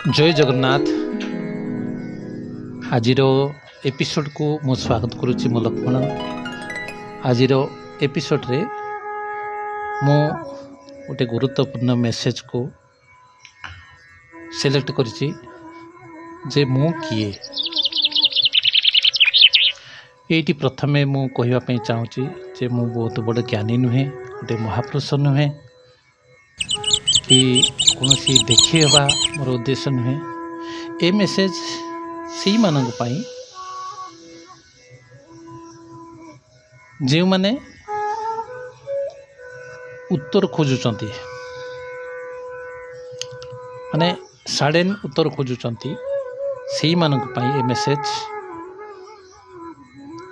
जय जगन्नाथ। आज एपिसोड को मु स्वागत करुच्ची मो लक्ष्मण। आज एपिसोड रे मु गोटे गुरुत्वपूर्ण मेसेज को सिलेक्ट करिछि जे मु किए। एटी प्रथमे मु कहवा पे चाहूँगी जे मु बहुत बड़ ज्ञानी नुहे, गोटे महापुरुष नुहे कि कौन सी देखा मोर उद्देश्य नुहे। ए मेसेज से मानक पाई जो माने उत्तर खोजुचंती, माने सडन उत्तर खोजुचंती, से मानक पाई ए मेसेज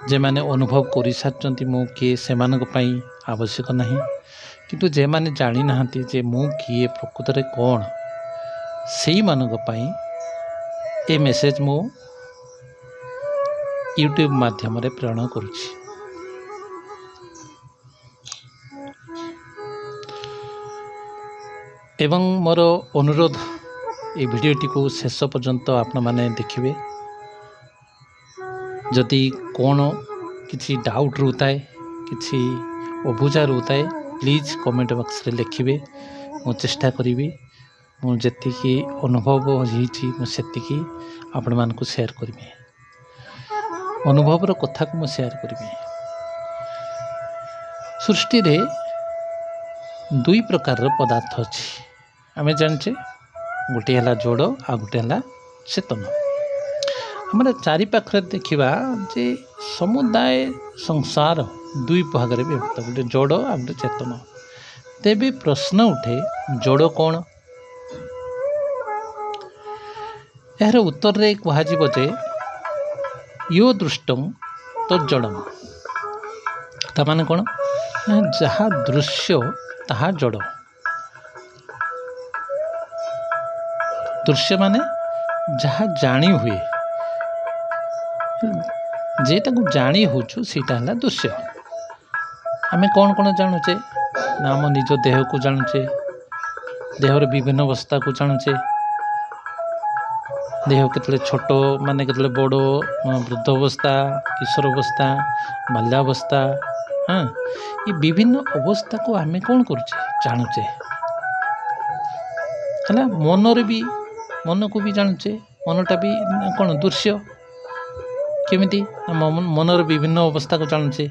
जे माने अनुभव कर सारी मु किए से मानक पाई आवश्यक नहीं। किंतु जे माने जानी नाहंती जे मु किए प्रकृत रे कौन, से मानक पाई ए मेसेज मु यूट्यूब माध्यम रे प्रेरण करुछि। एवं मोर अनुरोध ए वीडियोटी को शेष पर्यंत आपण माने देखिबे। जदि कौन किसी डाउट रोताए, किसी अबुझा रोताए, प्लीज कमेंट बॉक्स रे लिखिबे। मु चेष्टा करिबी मु जेतिकी अनुभव होईछि मु सेतिकी आपण मान को शेयर करिबी। अनुभव रो कथा को मु शेयर करिबी। सृष्टि रे दुई प्रकार रो पदार्थ अछि। आमे जानचे गोटे हला जोड़ आ गोटे हला चेतन। हमारे चारि पाखरे देखिबा जे समुदाय संसार दुई भाग रे विभक्त, गोटे जोड़ आ गोटे चेतन। तेबे प्रश्न उठे जोड़ कौन? यार उत्तर रे कहाजिबो जे यो दृष्टम तो जड़म। ता माने कौन? जहा दृश्य ताहा जड़। दृश्य माने जहा जानी हुए, जेटा को जानी होचु सीटा हला दृश्य। आमे कौन कौन जानुचे ना आम निज देह को जानुचे, देहर विभिन्न अवस्था को जानुचे। देह केतले छोट माने केतले बड़, वृद्ध अवस्था, किशोर अवस्था, बाल्यावस्था, हाँ ये विभिन्न अवस्था को आमे कौन करुचे जानुचे। है मनर भी, मन को भी जानुचे। मनटा भी कौन दृश्य केमिति मनर विभिन्न अवस्था को जानुचे।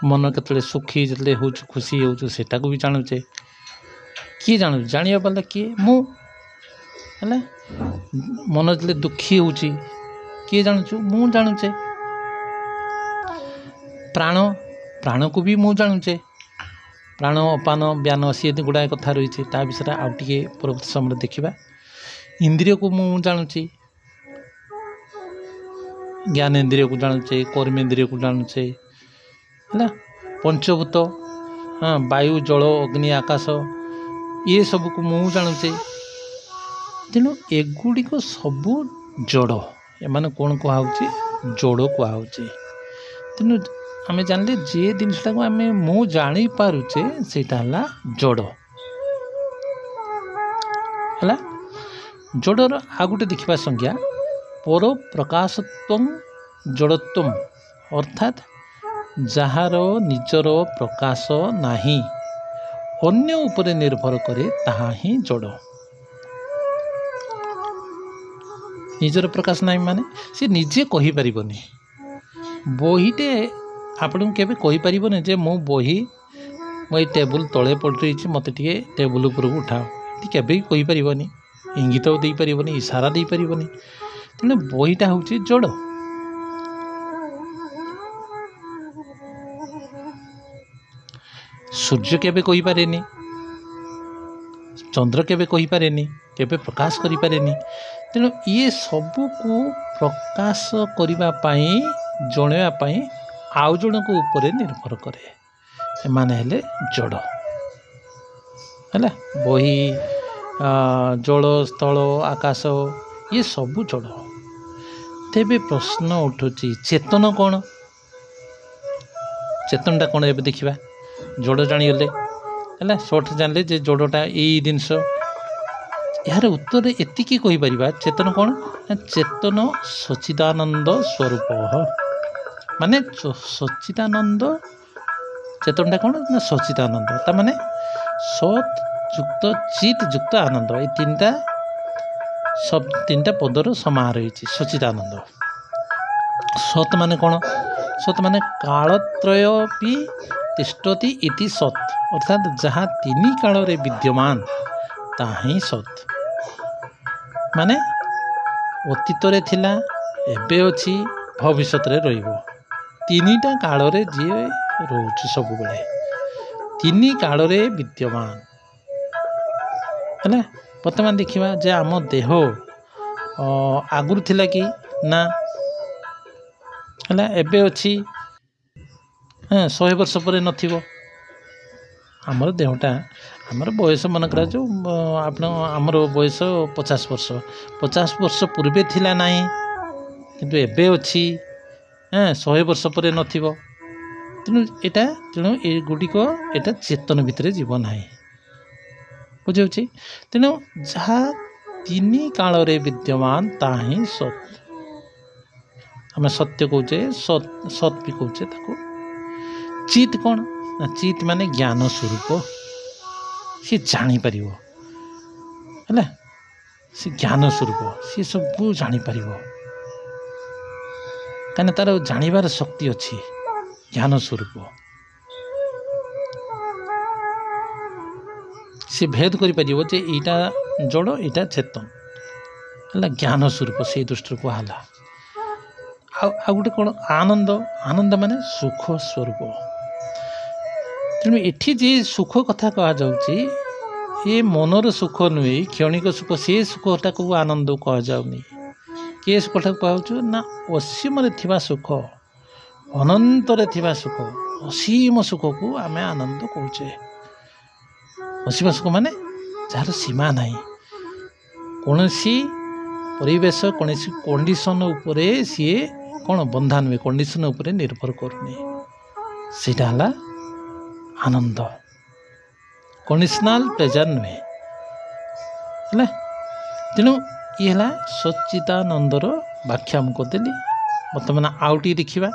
मन केतले सुखी जतले हो खुशी हो सेटा को भी जानुचे। किए जानु जानिया वाला किए? मु है। मन जतले दुखी हो किए जानुचु? मु जानुचे। प्राण, प्राण को भी मु जानुचे। प्राण अपान व्यान सी गुड़ाए कथा रही ता विषय आउ टे परवर्ती समय देखा। इंद्रिय को मु जानुची, ज्ञान इंद्रिय को जानुचे, कर्म इंद्रिय को जानुचे। है पंचभूत, हाँ वायु जल अग्नि आकाश ये सब को मु जानुचे। तेणु एगुड़िक सबू जड़, एम कौन कहुचे? जोड़ कहुचे। तेणु आमे जानले जे जिनटा को आमे मु जानी पारुचे सेटा हला जोड़। हला जोड़र आ गोटे देखिबा संज्ञा पर प्रकाशत्वं जड़त्वं, अर्थात जहार निजर प्रकाश नाही, अन्य उपरे निर्भर करे ताहा ही जोड़। निजर प्रकाश नाही माने से निजे कहि परिबनी। बहीटे आपन केबे कहि परिबनी जे मो बही मो टेबुल तले पड़ रही मत टे टेबुल ऊपर उठाओ, केबे कहि परिबनी। इंगित दे परिबनी, इशारा दे परिबनी। तेणु बहीटा होची जोड़। सूर्य केबे कहि पारेनी, चंद्र केबे कहि पारेनी, केबे प्रकाश करि पारेनी। तेणु ये सबू को प्रकाश करिबा पाई, जणेवा पाई आउ जन को ऊपर निर्भर करे। माने हेले जड़। है बही, जल, स्थल, आकाश ये सबू जड़। तेबे प्रश्न उठुची चेतन कौन? चेतनटा कौन एबे देखिबा। जोड़ जानिगले है, सर्ट जानले जे जोड़टा यही जिनस यार उत्तर एतिकी कहि परिबा चेतन कौन ना चेतन सच्चिदानंद स्वरूप माने सच्चिदानंद चेतनटा कौन ना सच्चिदानंद ता माने सत युक्त चित युक्त आनंद ये तीनटा सब तीनटा पदर समाहार होइछि सच्चिदानंद। सत माने कौन सत माने कालत्रय भी तिष्ठति इति सत अर्थात जहाँ तीन काल रे विद्यमान ताही सत माने अतीत रे थिला एबे अछि भविष्यत रे रहिबो तीनटा काल रे जी रोच सब बेले तीन काल रे विद्यमान है बर्तमान देखा जे आम देह आगुरी थिला कि ना है एबे अछि 100 वर्ष पर नथिबो आमर देहटा आमर बयस मन करा जो आमर बयस 50 वर्ष पूर्वे थिला नाही किंतु एबे अछि 100 वर्ष पर नथिबो तेणु ए गुडिक एटा चेतन भितर जीव नाही बुझे तेणु जहाँ तीन काल रे विद्यमान ताही सत आम सत्य कौचे सत भी कौचे ताको चित कौन ना चित माने ज्ञान स्वरूप सी जानी परिवो है सी ज्ञान स्वरूप सी सब जानी परिवो कहीं तार जानिबार शक्ति अच्छी ज्ञान स्वरूप सी भेद करि परिवो जे एटा जड़ एटा चेतन है ज्ञान स्वरूप से दृष्टि कहला आ गोटे कौन आनंद आनंद माने सुख स्वरूप तेणु एठी जे सुख कथा कह जाउची ये मनर सुख नुहे क्षणिक सुख से सुखटा को आनंद कह जाउनी के सुखटा कहु ना असीम थिबा सुख अनंतर थिबा सुख असीम सुख को आमे आनंद कहचे असीम सुख माने जार सीमा नहीं कौन सी परिवेश कौन सी कंडीशन उपरे सी कौन बंधा नुहे कंडीशन उपरे निर्भर करूनी सेटा हला आनंद कंडीशनल प्लेजर नुहे है तेणु ये है सच्चिदानंदर व्याख्या मुझे बर्तमान आउटी देखा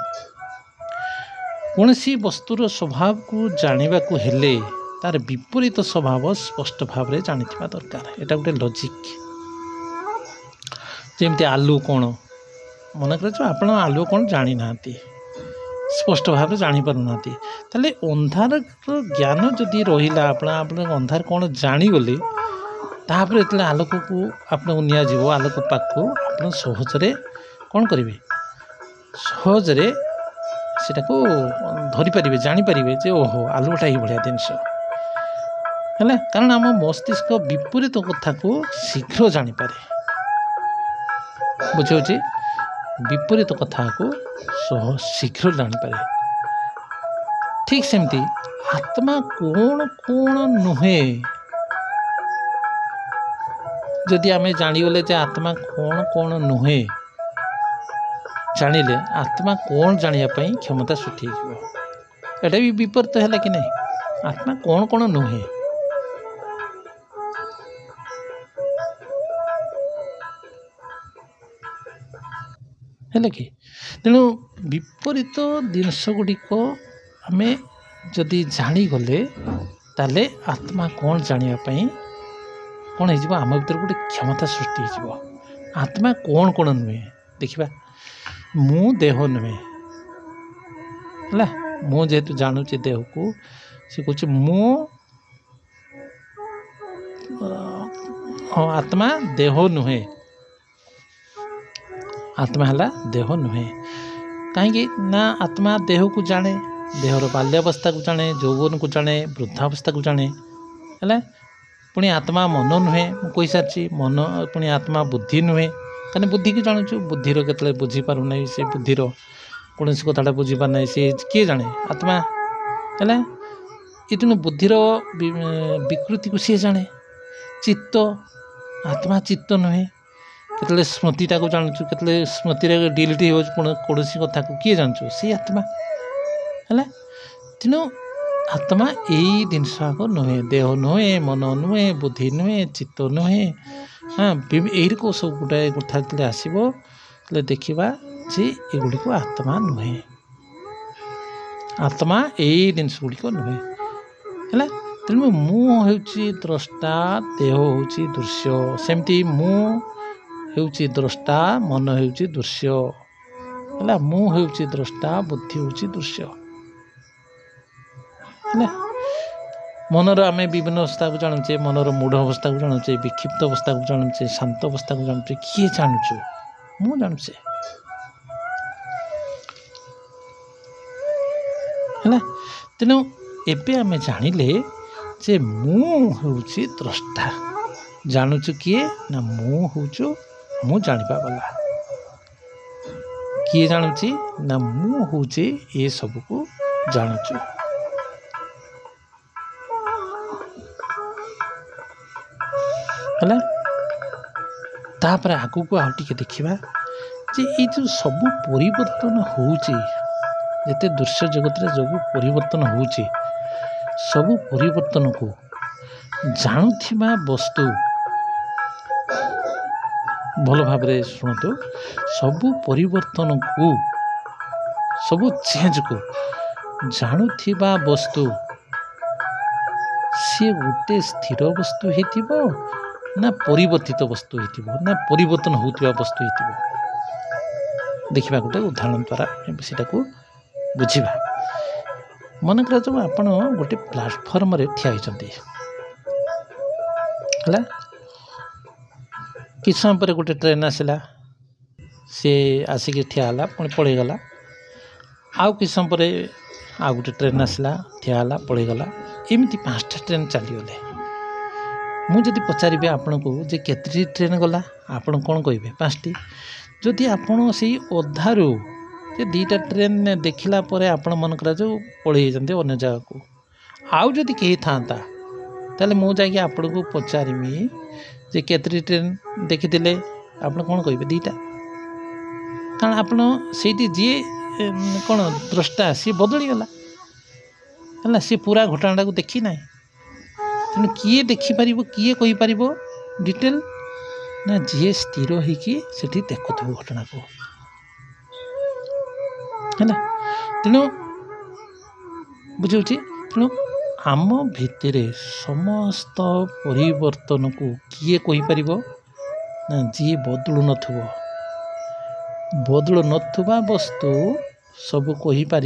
कौन सी वस्तुर स्वभाव को जानवा को हेले तार विपरीत स्वभाव स्पष्ट भाव में जानी दरकार यहाँ गोटे लॉजिक जमती आलू कौन मन कर आप आलू कौन जानी ना स्पष्ट भाव जापारूना ताले अंधार ज्ञान जदि रहा आप अंधार कौन जागले तापर जो आलोक को आपको निजी आलोक पाक आप सहजरे कौन करेंगे सहजरे से धरीपर जानीपर जे ओहो आलुटा ही भाया जिनस है कारण आम मस्तिष्क विपरीत कथा को शीघ्र जानीपर बुझे विपरीत कथा को शीघ्र जानीपर ठीक सेमती आत्मा कौन कौन नुहे जदि आम जानीगले जे आत्मा कौन कौन नुहे जानिले आत्मा कौन जानापी क्षमता सृष्टि होटा भी विपरीत है कि नहीं आत्मा कौन कौन नुहे है कि तेणु विपरीत जिनस गुड़िक आम जदि जानीगले ताले आत्मा कौन जानापी कौन हो आम भर गोटे क्षमता सृष्टि हो आत्मा कौन कौन नुहे देखा मु देह नुहे है मु जेहेतु जानूचे देह को सी कह मु आत्मा देह नुहे आत्मा है देह नुहे कहीं ना आत्मा देह को जाने देहर बाल्यावस्था को जाने यौवन को जाने वृद्धावस्था को जाने है पुणी आत्मा मन नुहे मुझे सारी मन पुणी आत्मा बुद्धि नुहे कहीं बुद्धि की जानूँ बुद्धि के बुझीपार ना से बुद्धि कौन कथा बुझीपार ना सी किए जाने आत्मा है ये तेणु बुद्धिर विकृति को सी जाने चित्त आत्मा चित्त नुहे केतले स्मृतिटा को जानूँ केतले स्मृति डिलीट हो कौन कथा को किए जानूँ सी आत्मा है तेणु आत्मा यही जिनस नुहे देह नुहे मन नुहे बुद्धि नुहे चित्त नुहे हाँ यही को सब गुटाए कथा आसो देखा जे एगुड़ी आत्मा नुहे आत्मा यही जिनस गुड़िक नुहे है तेणु मुझे द्रष्टा देह हूँ दृश्य सेमती मुझे द्रष्टा मन हूँ दृश्य है मुझे द्रष्टा बुद्धि हूँ दृश्य है मनर आम विभिन्न अवस्था को जानूचे मनर मूढ़ अवस्था को जानूचे विक्षिप्त अवस्था को जानूचे शांत अवस्था को जानूचे किए जानूचु मु जानूचे है तेणु एबे आम जानिले जे मु हूँ द्रष्टा जानूचु किए ना मु हूँ मु जानिबा वाला किए जानूची ना मु हूँ ये सब को जानूचु है तापर आगू को आउ टिके देखिबा जे ये जो सब परिवर्तन होउची जते दृश्य जगत रे जो परिवर्तन होउची सब परिवर्तन को जानुथिबा वस्तु भल भाव शुणु सब परिवर्तन को सब चेंज को जानुथिबा वस्तु सी गोटे स्थिर वस्तु हेतिबो ना परिवर्तित वस्तु हेतिबो ना परिवर्तन होउथिबा वस्तु हेतिबो देखिबा गोटे उदाहरण द्वारा सेटा को बुझिबा मन कर जो आपण गोटे प्लाटफर्म रे ठिया होइचंती हला किछ समय पर गोटे ट्रेन आसिला सी आसिक ठिया होला पुणी पड़े गला आउ किछ समय पर आउ गोटे ट्रेन आसिला ठिया होला पड़े गला एमती 5टा ट्रेन चलीगले मुझे पचारे आपन को जे केतरी ट्रेन गला आपन कौन कहे 5टी जदि आपन से अधारू जे 2टा ट्रेन देखला पर आपण मन करा जो पड़े जाते अन्य जगह को आउ जदि कहीं था ताले मु जाकि आपन को पचारिमी जे केतरी ट्रेन देखिथिले आपन कौन कहे 2टा कारण आपन सेठी जी कौन द्रष्टा सी बदली गला है सी पूरा घटना को देखी ना तेणु किए देखिपर किए कहीपर डिटेल ना जी स्थिर होती देखुव घटना को है तेणु बुझे तेणु आम भितर समस्त परिवर्तन को किए कहीपर ना जी बदलु नथुवा वस्तु सब कहीपर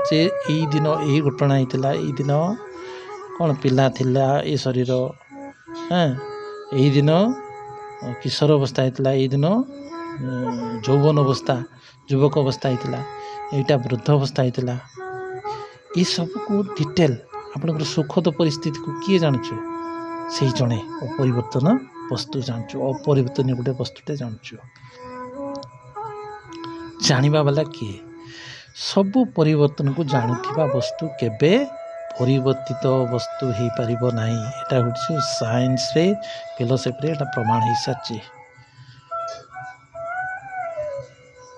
जे यही दिन यही घटना होता यही दिन कौन पिला थिला ये शरीर हाँ यही दिन किशोर अवस्था होता यही दिन यौवन अवस्था युवक अवस्था होता यहाँ वृद्ध अवस्था होता ये सब को डिटेल आपंकर सुखद परिस्थिति को किए जानूँ से जड़े अपरिवर्तन वस्तु जानूँ अपरिवर्तन गोटे वस्तुटे जानूँ जानिबा वाला किए सबु परिवर्तन को जानुथिबा वस्तु केबे परिवर्तित वस्तु हो पारिबो नाही एटा होछि साइंस रे फिलोसफी रे एटा प्रमाण हो साची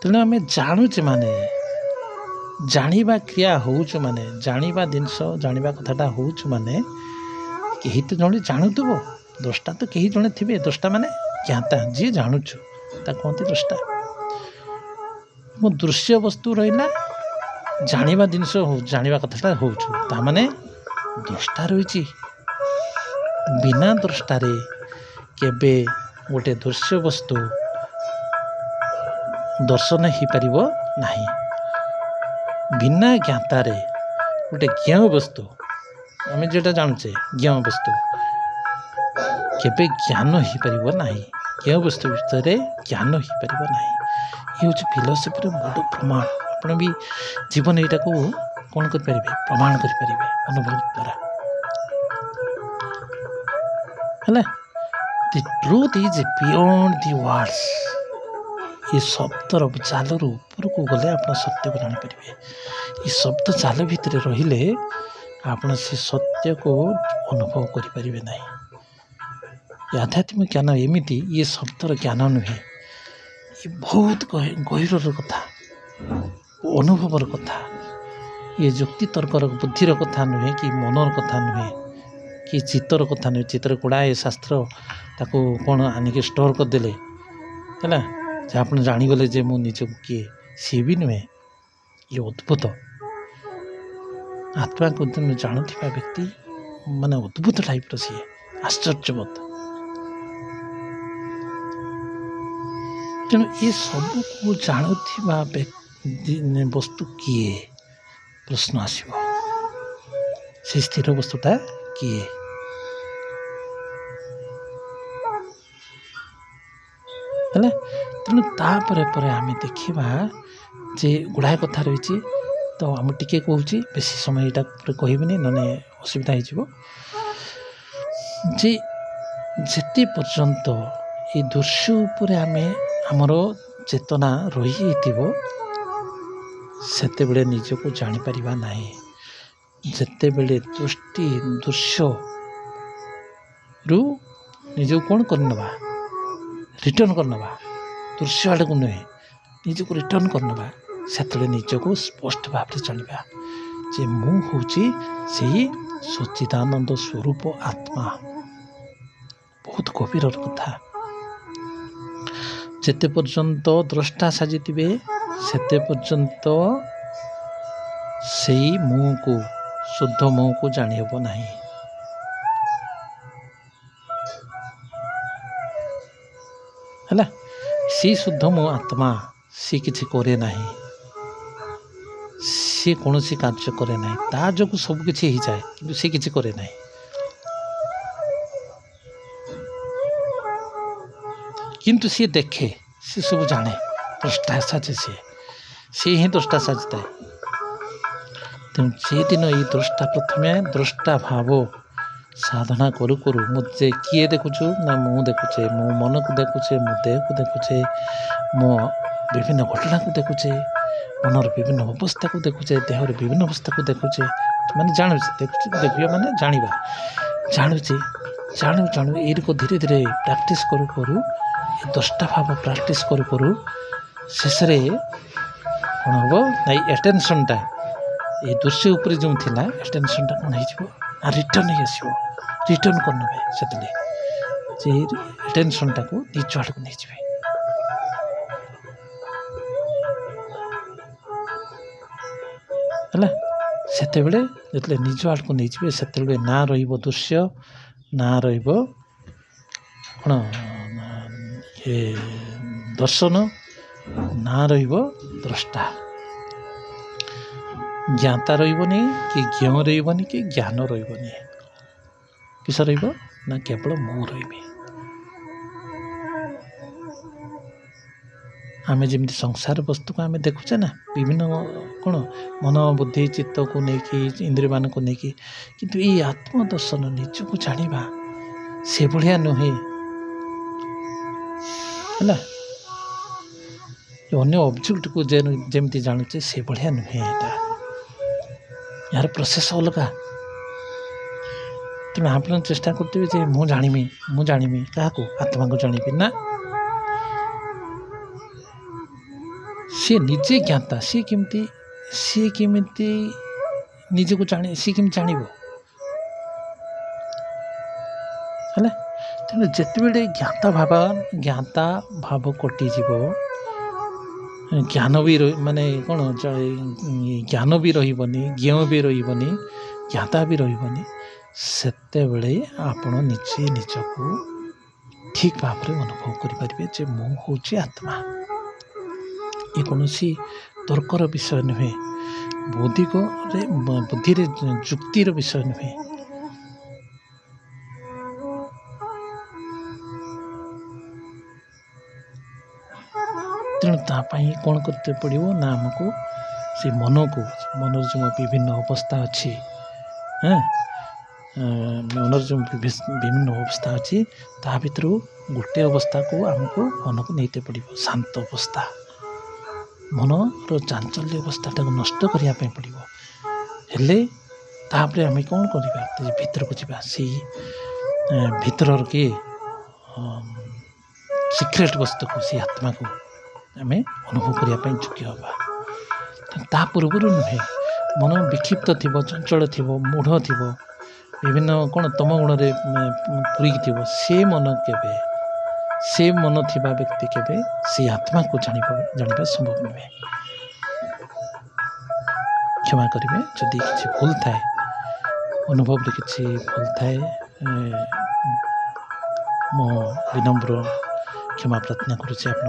तेणु आम जानूचे माने जानिबा क्रिया होउछ माने जानिबा जिनस जानिबा कथाटा होउछ माने केही तो जणे जानुथबो दृष्टा तो केही जणे थिबे दृष्टा माने ज्ञाता जी जानुछु ता कहते दृष्टा मो दृश्य वस्तु रहिला जानिबा जिनस जानिबा कथाटा होउछु ता माने दृष्टा रहिछि बिना दृष्टारे केबे गोटे दृश्य वस्तु दर्शन हो पारिबो नाही बिना ज्ञातारे गोटे ज्ञ वस्तु आम जेटा जानूचे ज्ञ वस्तु केबे ज्ञान हो पारिबो नाही ज्ञ वस्तु भितर ज्ञान हो पारिबो नाही ये हूँ फिलोसफी बड़ प्रमाण आप भी जीवन यहाँ को कौन करें प्रमाण करें अनुभव द्वारा है the truth is beyond the words ये शब्दर जालर ऊपर को गले आप सत्य को जापर ये शब्द जाल भितर रहिले आप से सत्य को अनुभव करें ना आध्यात्मिक ज्ञान एमती ये शब्दर ज्ञान नुहे ये बहुत गहिर कथा अनुभवर कथा ये जुक्ति तर्कर बुद्धिर कथा नुहे कि मनर कथा नुहे कि चित्तर कथा नुहे चित्र गुड़ाए शास्त्र ताको कौन आनिक स्टोर करदे है आप जाणीगले जे मु निजक किए सी भी नुहे ये अद्भुत आत्मा को जानूवा व्यक्ति माने अद्भुत टाइप सी आश्चर्यवत तेणु ये सब को जानूवा वस्तु किए प्रश्न आसो से स्थिर वस्तुटा किए है तेणु तापर आम देखा जे गुड़ाए कथा रही तो आम टिके कहूँ बेसी समय यहाँ कहबी ना असुविधा हो जेते पर्यंत ये दृश्य उपर आम आमर चेतना रही सेते बेले निजको जापर ना जिते बेले दृष्टि दृश्य रु निजको कौन करनवा रिटर्न करनवा दृश्य आड़ को नुहे निजको रिटर्न करनवा से निजको स्पष्ट भाव में जाना जे मु हूँ से सच्चिदानंद स्वरूप आत्मा बहुत गभीर कथा जेते पर्यंत द्रष्टा साजिथिबे सेते पर्यंत से मुँह को शुद्ध मुँह को जानी हेब नहीं है सी शुद्ध मुँह आत्मा सी किसी करे नहीं सी कौन सी कार्य करे नहीं ता जो सब किसी हो जाए कि सी किसी करे नहीं किंतु सी देखे सी सब जाने दृष्टा साजे सी ही दृष्टा साजिता तेणु से दिन ये दृष्टा प्रथमे दृष्टा भाव साधना करू करू मुझे किए देखुचु ना मु देखुचे मो मन को देखुचे मो देह को देखुचे मो विभिन्न घटना को देखुचे मनर विभिन्न अवस्था को देखुचे देहर विभिन्न अवस्था को देखुचे माने जानुचे देखिए माने जानिबा जानुचे जाणु जाणु ये धीरे धीरे प्रैक्टिस करू करू दृष्टा भाव प्रैक्टिस करू करू शेष कौन हम ना एटेंशनटा ये दृश्य उपर जो थिला एटेंशनटा कौन हो रिटर्न ही आसो रिटर्न करने से एटेंशनटा को निज आड़ को नहीं है सेते बेले जिते निज आड़ को नहीं से ना रहिबो दृश्य ना रहिबो कौन ये दर्शन ना रहिबो द्रष्टा ज्ञाता रहिबनी कि ज्ञ रहिबनी कि ज्ञान रहिबनी किस रहिबो ना केवल मु रहिबी आमे जेमती संसार वस्तु को आम देखुचे ना विभिन्न कौन मन बुद्धि चित्त को लेकिन इंद्रिय मान को लेकिन किंतु ये आत्मदर्शन निज को जाना से भाया नुहे है अन्य ऑब्जेक्ट को जेमती जानूचे से भाया नुहे यार प्रोसेस अलग तेणु आप चेष्टा करते मु जानी क्या आत्मा को जानी ना सी निजे ज्ञाता सी केमिति निजे को जाने सी केमी जान है तेणु जिते ज्ञाता भाव कटिज ज्ञान भी माने कौन ज्ञान भी रही ज्ञ भी रही ज्ञाता भी रही सेते बेले आपण निजे निजको ठीक भाव में अनुभव करें मु हूँ आत्मा ये कौन सी तर्कर विषय नुहे बौद्धिक बुद्धि जुक्तिर विषय नुहे तेणु तापाई कौन करते पड़ो ना आमको से मन जो विभिन्न अवस्था अच्छी मनर जो विभिन्न अवस्था अच्छी ता भर गोटे अवस्था को आमको मन को नहीं पड़ो शांत अवस्था मनर चांचल्य अवस्था नष्ट करने पड़ो हेले तापर आम कौन करवा भीतर को जावा से भीतर के सिक्रेट वस्तु को से आत्मा को आम अनुभव करने योग्य हवा ता पूर्व नुहे मन विक्षिप्त थी चंचल थी मूढ़ थी विभिन्न कौन तम गुण पूरी थी से मन केवे से मन थिबा व्यक्ति केवे से आत्मा को जानिबा संभव नुहे। क्षमा करेंगे जदि किसी भूल थाए अनुभव किसी भूल थाए मो विनम्र क्षमा प्रार्थना करुच्ची आपण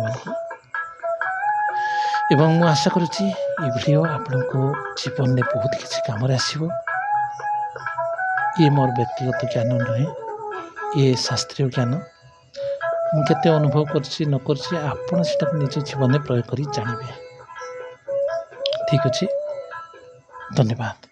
एवं मु आशा करुच्ची ये वीडियो आपण को जीवन में बहुत किसी काम आसो। ये मोर व्यक्तिगत ज्ञान नुहे ये शास्त्रीय ज्ञान मुझे अनुभव करछि न करछि आपण सेटा निज जीवन में प्रयोग करी जानिबे। ठीक अच्छे धन्यवाद।